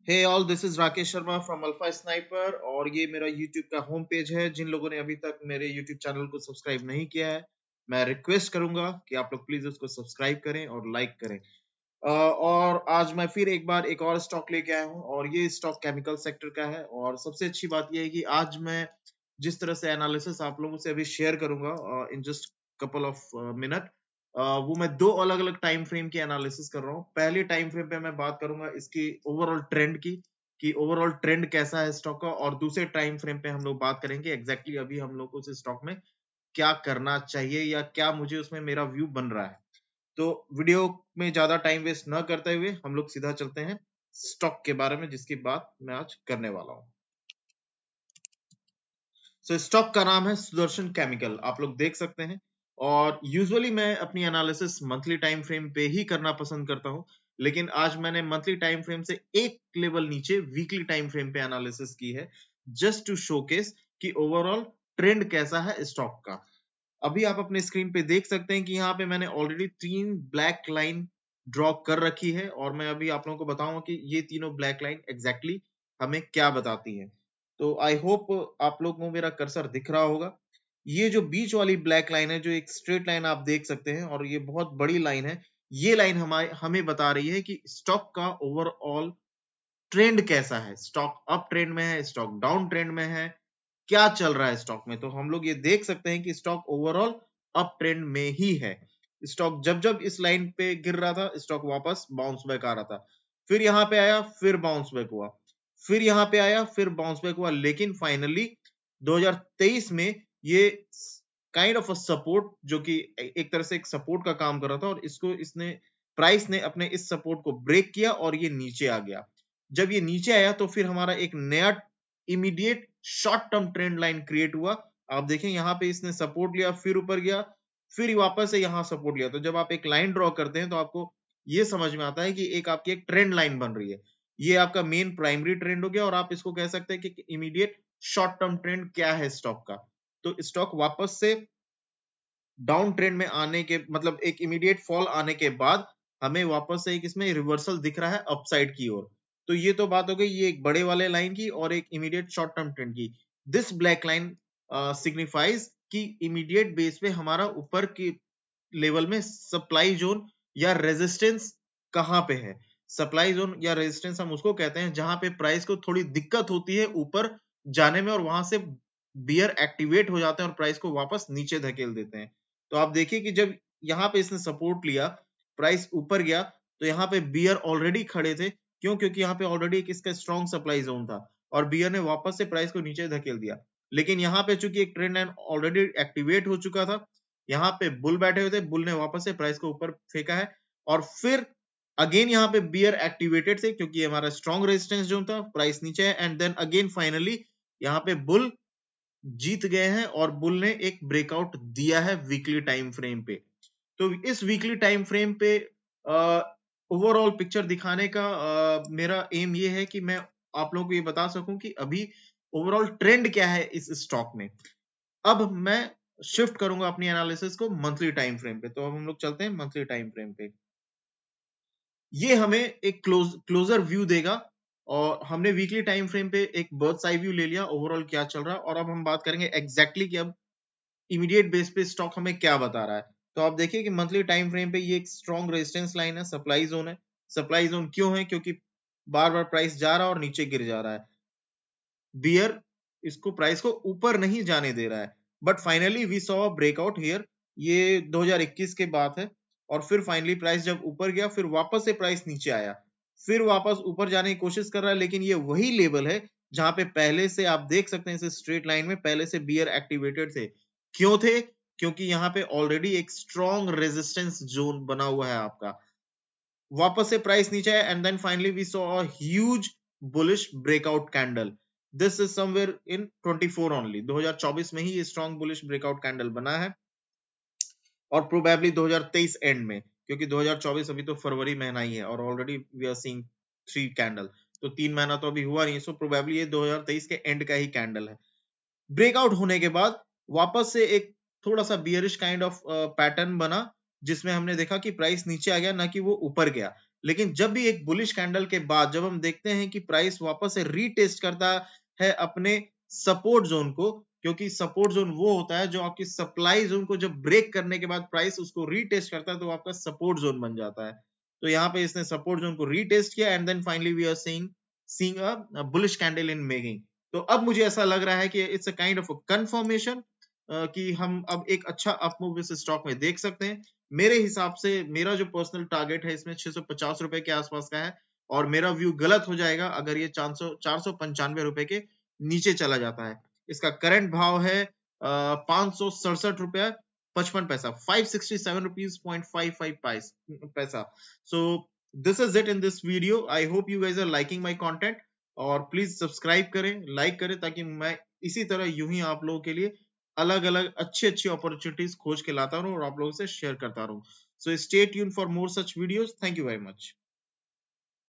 Hey all, this is Rakesh Sharma from alpha sniper और ये मेरा यूट्यूब का होम पेज है। जिन लोगों ने अभी तक मेरे यूट्यूब चैनल को सब्सक्राइब नहीं किया है, मैं रिक्वेस्ट करूंगा कि आप लोग प्लीज उसको सब्सक्राइब करें और लाइक करें। और आज मैं फिर एक बार एक और स्टॉक लेके आया हूं और ये स्टॉक केमिकल सेक्टर का है। और सबसे अच्छी बात ये है कि आज मैं जिस तरह से एनालिसिस आप लोगों से अभी शेयर करूंगा in just couple of minute, वो मैं दो अलग अलग टाइम फ्रेम की एनालिसिस कर रहा हूँ। पहले टाइम फ्रेम पे मैं बात करूंगा इसकी ओवरऑल ट्रेंड की, कि ओवरऑल ट्रेंड कैसा है स्टॉक का, और दूसरे टाइम फ्रेम पे हम लोग बात करेंगे एग्जैक्टली अभी हम लोग को उस स्टॉक में क्या करना चाहिए या क्या मुझे उसमें मेरा व्यू बन रहा है। तो वीडियो में ज्यादा टाइम वेस्ट न करते हुए हम लोग सीधा चलते हैं स्टॉक के बारे में, जिसकी बात मैं आज करने वाला हूं। स्टॉक का नाम है सुदर्शन केमिकल, आप लोग देख सकते हैं। और यूजुअली मैं अपनी एनालिसिस मंथली टाइम फ्रेम पे ही करना पसंद करता हूं, लेकिन आज मैंने मंथली टाइम फ्रेम से एक लेवल नीचे वीकली टाइम फ्रेम पे एनालिसिस की है, जस्ट टू शोकेस कि ओवरऑल ट्रेंड कैसा है स्टॉक का। अभी आप अपने स्क्रीन पे देख सकते हैं कि यहाँ पे मैंने ऑलरेडी 3 ब्लैक लाइन ड्रॉ कर रखी है, और मैं अभी आप लोगों को बताऊंगा कि ये तीनों ब्लैक लाइन एग्जैक्टली हमें क्या बताती हैं। तो आई होप आप लोगों को मेरा कर्सर दिख रहा होगा। ये जो बीच वाली ब्लैक लाइन है, जो एक स्ट्रेट लाइन आप देख सकते हैं, और ये बहुत बड़ी लाइन है। ये लाइन हमें बता रही है कि स्टॉक का ओवरऑल ट्रेंड कैसा है। स्टॉक अप ट्रेंड में है, स्टॉक डाउन ट्रेंड में है, क्या चल रहा है स्टॉक में। तो हम लोग ये देख सकते हैं कि स्टॉक ओवरऑल अप ट्रेंड में ही है। स्टॉक जब जब इस लाइन पे गिर रहा था, स्टॉक वापस बाउंस बैक आ रहा था, फिर यहां पे आया, फिर बाउंस बैक हुआ, फिर यहां पे आया, फिर बाउंस बैक हुआ। लेकिन फाइनली 2023 में ये काइंड ऑफ अ सपोर्ट, जो कि एक तरह से एक सपोर्ट का काम कर रहा था, और इसको इसने प्राइस ने अपने इस सपोर्ट को ब्रेक किया और ये नीचे आ गया। जब ये नीचे आया तो फिर हमारा एक नया immediate short term trend line create हुआ। आप देखें यहाँ पे इसने सपोर्ट लिया, फिर ऊपर गया, फिर वापस से यहाँ सपोर्ट लिया। तो जब आप एक लाइन ड्रॉ करते हैं तो आपको ये समझ में आता है कि एक आपकी एक ट्रेंड लाइन बन रही है। ये आपका मेन प्राइमरी ट्रेंड हो गया, और आप इसको कह सकते हैं कि इमीडिएट शॉर्ट टर्म ट्रेंड क्या है स्टॉक का। तो स्टॉक वापस से डाउन ट्रेंड में आने के मतलब एक इमीडिएट फॉल आने के बाद हमें वापस से एक इसमें रिवर्सल दिख रहा है अपसाइड की ओर। तो ये तो बात हो गई ये एक बड़े वाले लाइन की और एक इमीडिएट शॉर्ट टर्म ट्रेंड की। दिस ब्लैक लाइन सिग्निफाइज कि इमीडिएट बेस पे हमारा ऊपर की लेवल में सप्लाई जोन या रेजिस्टेंस कहां पे है। सप्लाई जोन या रेजिस्टेंस हम उसको कहते हैं जहां पे प्राइस को थोड़ी दिक्कत होती है ऊपर जाने में, और वहां से बियर एक्टिवेट हो जाते हैं और प्राइस को वापस नीचे धकेल देते हैं। तो आप देखिए कि जब यहाँ पे इसने सपोर्ट लिया, प्राइस ऊपर गया, तो यहाँ पे बियर ऑलरेडी खड़े थे। क्यों? क्योंकि यहाँ पे ऑलरेडी एक इसका स्ट्रॉन्ग सप्लाई जोन था, और बियर ने वापस से प्राइस को नीचे धकेल दिया। लेकिन यहाँ पे चूंकि एक ट्रेंड लाइन ऑलरेडी एक्टिवेट हो चुका था, यहाँ पे बुल बैठे हुए थे, बुल ने वापस से प्राइस को ऊपर फेंका है, और फिर अगेन यहाँ पे बियर एक्टिवेटेड थे क्योंकि हमारा स्ट्रॉन्ग रेजिस्टेंस जोन था, प्राइस नीचे है, एंड देन अगेन फाइनली यहाँ पे बुल जीत गए हैं, और बुल ने एक ब्रेकआउट दिया है वीकली टाइम फ्रेम पे। तो इस वीकली टाइम फ्रेम पे ओवरऑल पिक्चर दिखाने का मेरा एम ये है कि मैं आप लोगों को ये बता सकूं कि अभी ओवरऑल ट्रेंड क्या है इस स्टॉक में। अब मैं शिफ्ट करूंगा अपनी एनालिसिस को मंथली टाइम फ्रेम पे। तो अब हम लोग चलते हैं मंथली टाइम फ्रेम पे। ये हमें एक क्लोजर व्यू देगा, और हमने वीकली टाइम फ्रेम पे एक बर्ड्स आई व्यू ले लिया ओवरऑल क्या चल रहा है। और अब हम बात करेंगे एग्जैक्टली कि अब इमीडिएट बेस पे स्टॉक हमें क्या बता रहा है। तो आप देखिए कि मंथली टाइम फ्रेम पे ये एक स्ट्रॉन्ग रेजिस्टेंस लाइन है, सप्लाई जोन है। सप्लाई जोन क्यों है? क्योंकि बार बार प्राइस जा रहा है और नीचे गिर जा रहा है। बियर इसको प्राइस को ऊपर नहीं जाने दे रहा है, but finally we saw breakout here. ये 2021 के बात है, और फिर फाइनली प्राइस जब ऊपर गया, फिर वापस से प्राइस नीचे आया, फिर वापस ऊपर जाने की कोशिश कर रहा है। लेकिन ये वही लेवल है जहां पे पहले से आप देख सकते हैं, इस स्ट्रेट लाइन में पहले से बियर एक्टिवेटेड थे। क्यों थे? क्योंकि यहाँ पे ऑलरेडी एक स्ट्रॉन्ग रेजिस्टेंस जोन बना हुआ है आपका। वापस से प्राइस नीचे है, and then finally we saw a huge bullish breakout candle. This is somewhere in 24 only, 2024 में ही ये स्ट्रॉन्ग बुलिश ब्रेकआउट कैंडल बना है, और प्रोबेबली 2023 एंड में, क्योंकि 2024 अभी तो फरवरी महीना ही है, और already we are seeing 3 candle. तो 3 महीना तो अभी हुआ नहीं, सो प्रोबेबली ये 2023 के एंड का ही कैंडल है। ब्रेकआउट होने के बाद वापस से एक थोड़ा सा बियरिश काइंड ऑफ पैटर्न बना, जिसमें हमने देखा कि प्राइस नीचे आ गया, ना कि वो ऊपर गया। लेकिन जब भी एक बुलिश कैंडल के बाद जब हम देखते हैं कि प्राइस वापस से रीटेस्ट करता है अपने सपोर्ट जोन को, क्योंकि सपोर्ट जोन वो होता है जो आपकी सप्लाई जोन को जब ब्रेक करने के बाद प्राइस उसको रीटेस्ट करता है तो आपका सपोर्ट जोन बन जाता है। तो यहाँ पे इसने सपोर्ट जोन को रीटेस्ट किया and then finally we are seeing a bullish candle in making. तो अब मुझे ऐसा लग रहा है कि it's a kind of confirmation कि हम अब एक अच्छा अपमूव इस स्टॉक में देख सकते हैं। मेरे हिसाब से मेरा जो पर्सनल टारगेट है इसमें 650 रुपए के आसपास का है और मेरा व्यू गलत हो जाएगा अगर ये 495 रुपए के नीचे चला जाता है। इसका करंट भाव है 567 रुपया 55 पैसा, 567 रुपीज पॉइंट 55 पैसा। So this is it in this video. I hope you guys are liking my content और प्लीज सब्सक्राइब करें, लाइक करें, ताकि मैं इसी तरह यूं ही आप लोगों के लिए अलग अलग अच्छी अच्छी अपॉर्चुनिटीज खोज के लाता रहूं और आप लोगों से शेयर करता रहूं। So stay tune for more such videos. Thank you very much.